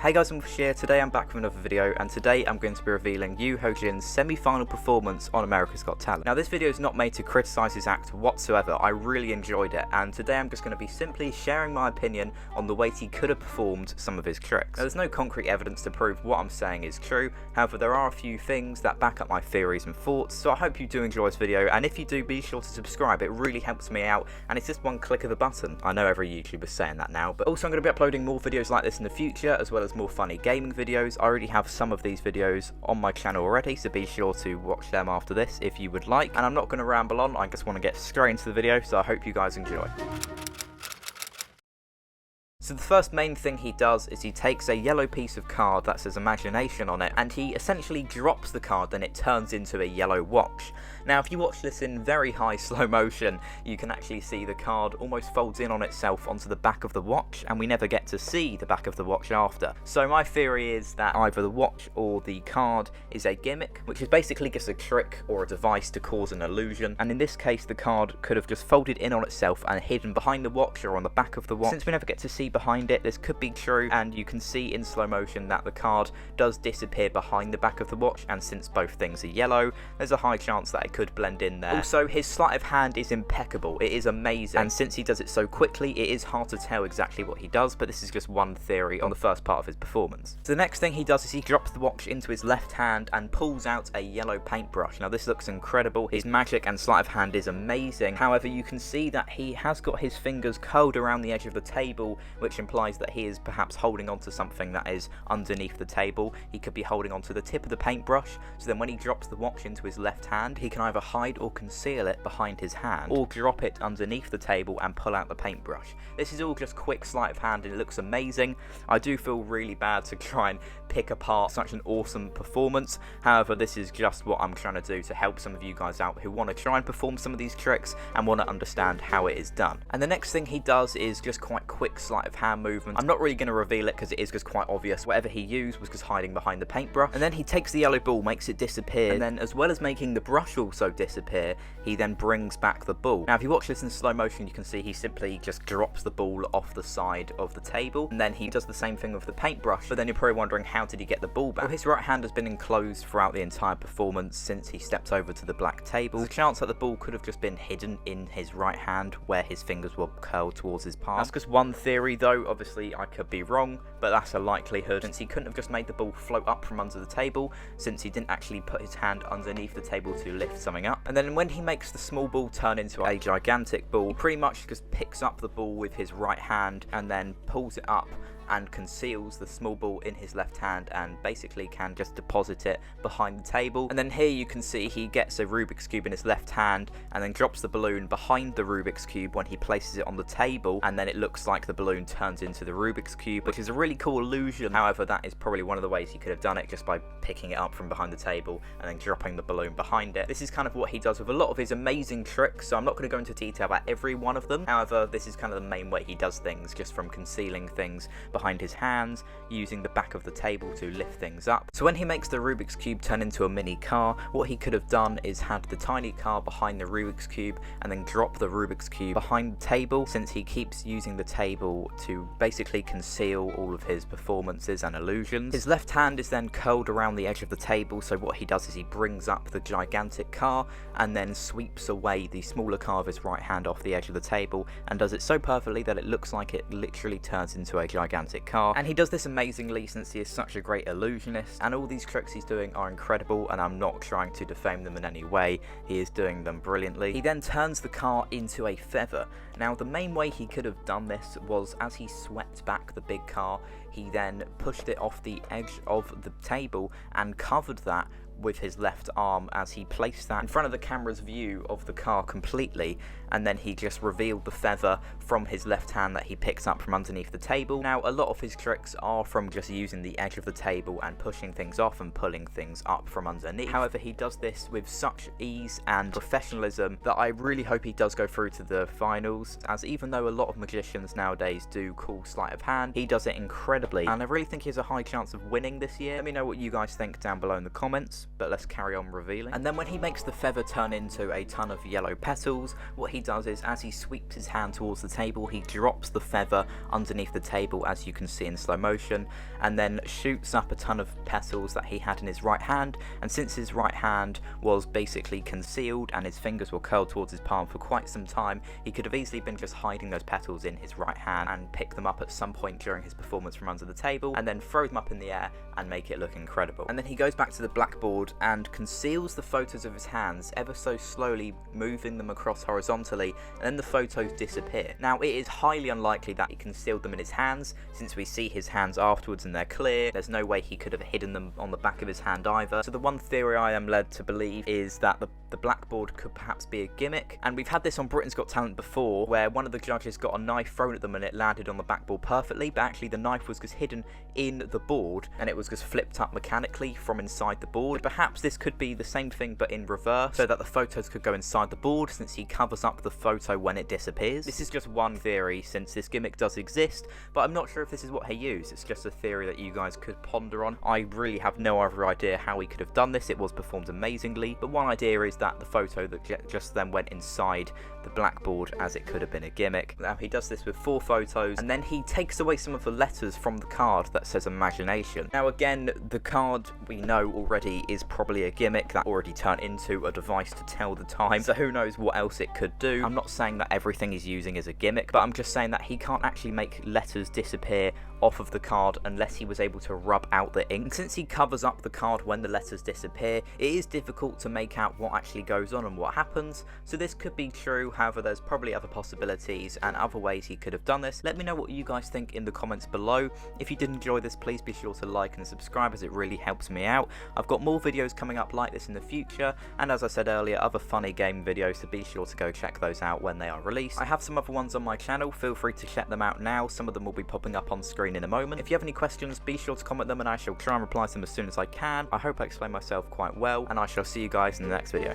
Hey guys, I'm here. Today I'm back with another video, and today I'm going to be revealing Hojin's semi-final performance on America's Got Talent. Now this video is not made to criticise his act whatsoever. I really enjoyed it, and today I'm just going to be simply sharing my opinion on the way he could have performed some of his tricks. Now there's no concrete evidence to prove what I'm saying is true, however there are a few things that back up my theories and thoughts, so I hope you do enjoy this video, and if you do, be sure to subscribe. It really helps me out, and it's just one click of a button. I know every YouTuber's saying that now, but also I'm going to be uploading more videos like this in the future, as well as more funny gaming videos. I already have some of these videos on my channel already, so be sure to watch them after this if you would like. And I'm not going to ramble on, I just want to get straight into the video, so I hope you guys enjoy. So the first main thing he does is he takes a yellow piece of card that says imagination on it, and he essentially drops the card, then it turns into a yellow watch. Now if you watch this in very high slow motion, you can actually see the card almost folds in on itself onto the back of the watch, and we never get to see the back of the watch after. So my theory is that either the watch or the card is a gimmick, which is basically just a trick or a device to cause an illusion, and in this case the card could have just folded in on itself and hidden behind the watch or on the back of the watch. Since we never get to see behind it, this could be true, and you can see in slow motion that the card does disappear behind the back of the watch, and since both things are yellow, there's a high chance that it could blend in there. Also, his sleight of hand is impeccable. It is amazing, and since he does it so quickly, it is hard to tell exactly what he does, but this is just one theory on the first part of his performance. So the next thing he does is he drops the watch into his left hand and pulls out a yellow paintbrush. Now this looks incredible. His magic and sleight of hand is amazing. However, you can see that he has got his fingers curled around the edge of the table, which implies that he is perhaps holding onto something that is underneath the table. He could be holding onto the tip of the paintbrush, so then when he drops the watch into his left hand, he can either hide or conceal it behind his hand, or drop it underneath the table and pull out the paintbrush. This is all just quick sleight of hand, and it looks amazing. I do feel really bad to try and pick apart such an awesome performance. However, this is just what I'm trying to do to help some of you guys out who want to try and perform some of these tricks and want to understand how it is done. And the next thing he does is just quite quick sleight of hand movement. I'm not really going to reveal it because it is just quite obvious. Whatever he used was just hiding behind the paintbrush. And then he takes the yellow ball, makes it disappear, and then as well as making the brush also disappear, he then brings back the ball. Now if you watch this in slow motion, you can see he simply just drops the ball off the side of the table, and then he does the same thing with the paintbrush. But then you're probably wondering, how did he get the ball back? Well, his right hand has been enclosed throughout the entire performance since he stepped over to the black table. There's a chance that the ball could have just been hidden in his right hand where his fingers were curled towards his palm. That's just one theory though, obviously I could be wrong, but that's a likelihood, since he couldn't have just made the ball float up from under the table, since he didn't actually put his hand underneath the table to lift something up. And then when he makes the small ball turn into a gigantic ball, he pretty much just picks up the ball with his right hand and then pulls it up and conceals the small ball in his left hand, and basically can just deposit it behind the table. And then here you can see he gets a Rubik's Cube in his left hand and then drops the balloon behind the Rubik's Cube when he places it on the table, and then it looks like the balloon turns into the Rubik's Cube, which is a really cool illusion. However, that is probably one of the ways he could have done it, just by picking it up from behind the table and then dropping the balloon behind it. This is kind of what he does with a lot of his amazing tricks, so I'm not going to go into detail about every one of them. However, this is kind of the main way he does things, just from concealing things behind his hands, using the back of the table to lift things up. So when he makes the Rubik's Cube turn into a mini car, what he could have done is had the tiny car behind the Rubik's Cube and then drop the Rubik's Cube behind the table, since he keeps using the table to basically conceal all of his performances and illusions. His left hand is then curled around the edge of the table, so what he does is he brings up the gigantic car and then sweeps away the smaller car of his right hand off the edge of the table, and does it so perfectly that it looks like it literally turns into a gigantic car. And he does this amazingly, since he is such a great illusionist, and all these tricks he's doing are incredible, and I'm not trying to defame them in any way. He is doing them brilliantly. He then turns the car into a feather. Now the main way he could have done this was, as he swept back the big car, he then pushed it off the edge of the table and covered that with his left arm, as he placed that in front of the camera's view of the car completely, and then he just revealed the feather from his left hand that he picked up from underneath the table. Now a lot of his tricks are from just using the edge of the table and pushing things off and pulling things up from underneath. However, he does this with such ease and professionalism that I really hope he does go through to the finals, as even though a lot of magicians nowadays do cool sleight of hand, he does it incredibly, and I really think he has a high chance of winning this year. Let me know what you guys think down below in the comments, but let's carry on revealing. And then when he makes the feather turn into a ton of yellow petals, what he he does is, as he sweeps his hand towards the table, he drops the feather underneath the table, as you can see in slow motion, and then shoots up a ton of petals that he had in his right hand. And since his right hand was basically concealed and his fingers were curled towards his palm for quite some time, he could have easily been just hiding those petals in his right hand and pick them up at some point during his performance from under the table, and then throw them up in the air and make it look incredible. And then he goes back to the blackboard and conceals the photos of his hands ever so slowly, moving them across horizontally, and then the photos disappear. Now, it is highly unlikely that he concealed them in his hands, since we see his hands afterwards and they're clear. There's no way he could have hidden them on the back of his hand either. So the one theory I am led to believe is that the blackboard could perhaps be a gimmick. And we've had this on Britain's Got Talent before, where one of the judges got a knife thrown at them and it landed on the backboard perfectly, but actually the knife was just hidden in the board and it was just flipped up mechanically from inside the board. Perhaps this could be the same thing but in reverse, so that the photos could go inside the board, since he covers up the photo when it disappears. This is just one theory, since this gimmick does exist, but I'm not sure if this is what he used. It's just a theory that you guys could ponder on. I really have no other idea how he could have done this. It was performed amazingly, but one idea is that the photo that just then went inside the blackboard, as it could have been a gimmick. Now, he does this with 4 photos, and then he takes away some of the letters from the card that says imagination. Now, again, the card we know already is probably a gimmick that already turned into a device to tell the time, so who knows what else it could do. I'm not saying that everything he's using is a gimmick, but I'm just saying that he can't actually make letters disappear off of the card unless he was able to rub out the ink. Since he covers up the card when the letters disappear, it is difficult to make out what actually goes on and what happens, so this could be true. However, there's probably other possibilities and other ways he could have done this. Let me know what you guys think in the comments below. If you did enjoy this, please be sure to like and subscribe, as it really helps me out. I've got more videos coming up like this in the future, and as I said earlier, other funny game videos, so be sure to go check those out when they are released. I have some other ones on my channel, feel free to check them out now. Some of them will be popping up on screen in a moment. If you have any questions, be sure to comment them and I shall try and reply to them as soon as I can. I hope I explained myself quite well, and I shall see you guys in the next video.